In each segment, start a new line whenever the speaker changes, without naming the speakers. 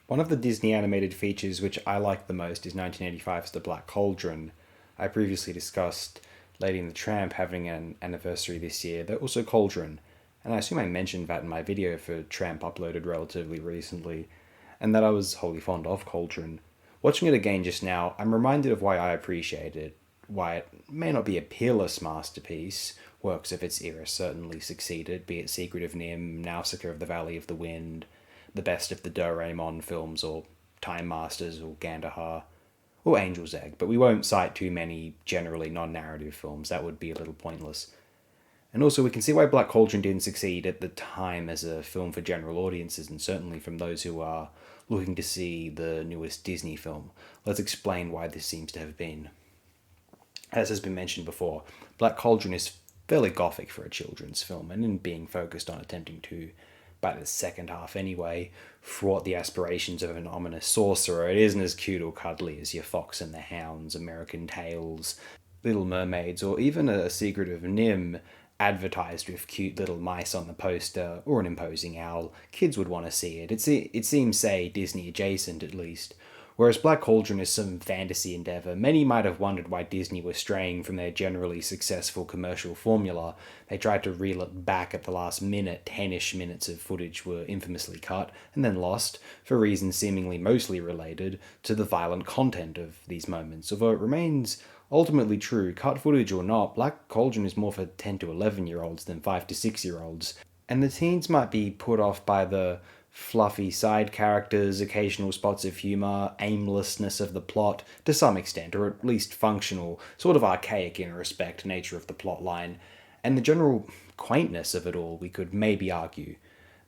One of the Disney animated features which I like the most is 1985's The Black Cauldron. I previously discussed Lady and the Tramp having an anniversary this year, they're also Cauldron, and I assume I mentioned that in my video for Tramp uploaded relatively recently, and that I was wholly fond of Cauldron. Watching it again just now, I'm reminded of why I appreciate it, why it may not be a peerless masterpiece. Works of its era certainly succeeded, be it Secret of Nim, Nausicaa of the Valley of the Wind, the best of the Doraemon films, or Time Masters, or Gandahar, or Angel's Egg, but we won't cite too many generally non narrative films, that would be a little pointless. And also, we can see why Black Cauldron didn't succeed at the time as a film for general audiences, and certainly from those who are looking to see the newest Disney film. Let's explain why this seems to have been. As has been mentioned before, Black Cauldron is fairly gothic for a children's film, and in being focused on attempting to, by the second half anyway, thwart the aspirations of an ominous sorcerer, it isn't as cute or cuddly as your Fox and the Hounds, American Tales, Little Mermaids, or even A Secret of Nim advertised with cute little mice on the poster or an imposing owl. Kids would want to see it. It seems, say, Disney adjacent at least. Whereas Black Cauldron is some fantasy endeavour, many might have wondered why Disney was straying from their generally successful commercial formula. They tried to reel it back at the last minute. 10-ish minutes of footage were infamously cut and then lost, for reasons seemingly mostly related to the violent content of these moments. Although it remains ultimately true, cut footage or not, Black Cauldron is more for 10 to 11-year-olds than 5 to 6-year-olds. And the teens might be put off by the fluffy side characters, occasional spots of humour, aimlessness of the plot, to some extent, or at least functional, sort of archaic in respect, nature of the plot line, and the general quaintness of it all, we could maybe argue.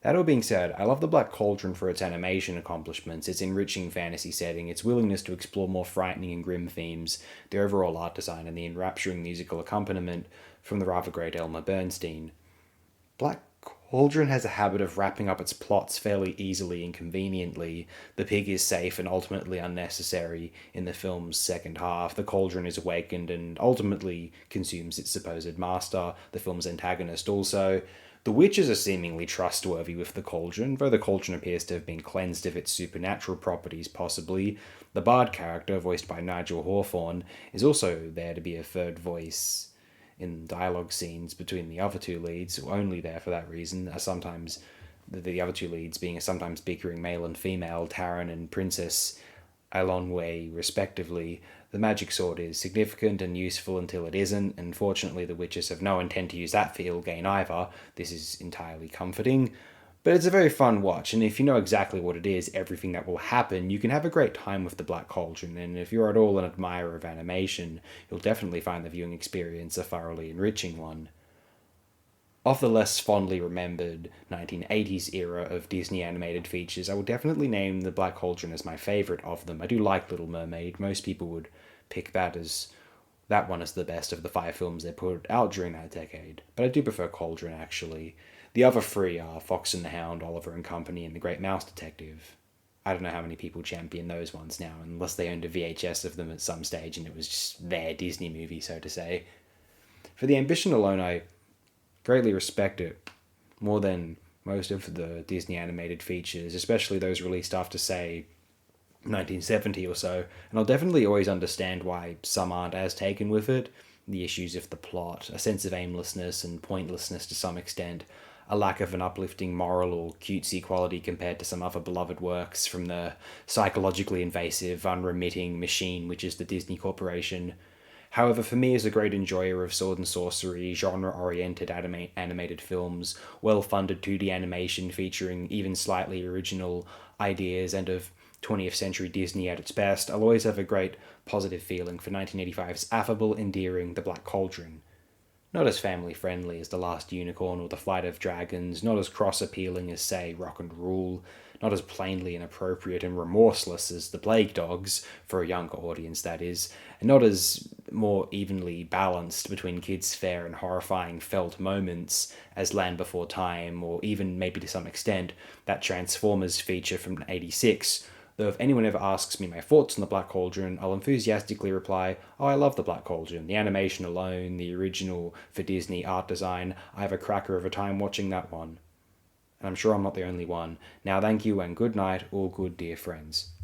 That all being said, I love The Black Cauldron for its animation accomplishments, its enriching fantasy setting, its willingness to explore more frightening and grim themes, the overall art design, and the enrapturing musical accompaniment from the rather great Elmer Bernstein. Black Cauldron has a habit of wrapping up its plots fairly easily and conveniently. The pig is safe and ultimately unnecessary in the film's second half. The cauldron is awakened and ultimately consumes its supposed master, the film's antagonist also. The witches are seemingly trustworthy with the cauldron, though the cauldron appears to have been cleansed of its supernatural properties, possibly. The bard character, voiced by Nigel Hawthorne, is also there to be a third voice in dialogue scenes between the other two leads, only there for that reason, as sometimes the other two leads being a sometimes bickering male and female, Taran and Princess Eilonwy, respectively. The magic sword is significant and useful until it isn't, and fortunately the witches have no intent to use that field gain either. This is entirely comforting. But it's a very fun watch, and if you know exactly what it is, everything that will happen, you can have a great time with The Black Cauldron, and if you're at all an admirer of animation, you'll definitely find the viewing experience a thoroughly enriching one. Of the less fondly remembered 1980s era of Disney animated features, I will definitely name The Black Cauldron as my favourite of them. I do like Little Mermaid. Most people would pick that one as the best of the five films they put out during that decade. But I do prefer Cauldron, actually. The other three are Fox and the Hound, Oliver and Company, and The Great Mouse Detective. I don't know how many people champion those ones now, unless they owned a VHS of them at some stage and it was just their Disney movie, so to say. For the ambition alone, I greatly respect it, more than most of the Disney animated features, especially those released after, say, 1970 or so, and I'll definitely always understand why some aren't as taken with it. The issues of the plot, a sense of aimlessness and pointlessness to some extent, a lack of an uplifting moral or cutesy quality compared to some other beloved works from the psychologically invasive, unremitting machine which is the Disney Corporation. However, for me as a great enjoyer of sword and sorcery, genre-oriented animated films, well-funded 2D animation featuring even slightly original ideas, and of 20th century Disney at its best, I'll always have a great positive feeling for 1985's affable, endearing The Black Cauldron. Not as family friendly as The Last Unicorn or The Flight of Dragons, not as cross appealing as, say, Rock and Rule, not as plainly inappropriate and remorseless as The Plague Dogs, for a younger audience that is, and not as more evenly balanced between kids' fair and horrifying felt moments as Land Before Time, or even, maybe to some extent, that Transformers feature from '86. Though if anyone ever asks me my thoughts on The Black Cauldron, I'll enthusiastically reply, oh, I love The Black Cauldron. The animation alone, the original for Disney art design, I have a cracker of a time watching that one. and I'm sure I'm not the only one. Now, thank you and good night, all good dear friends.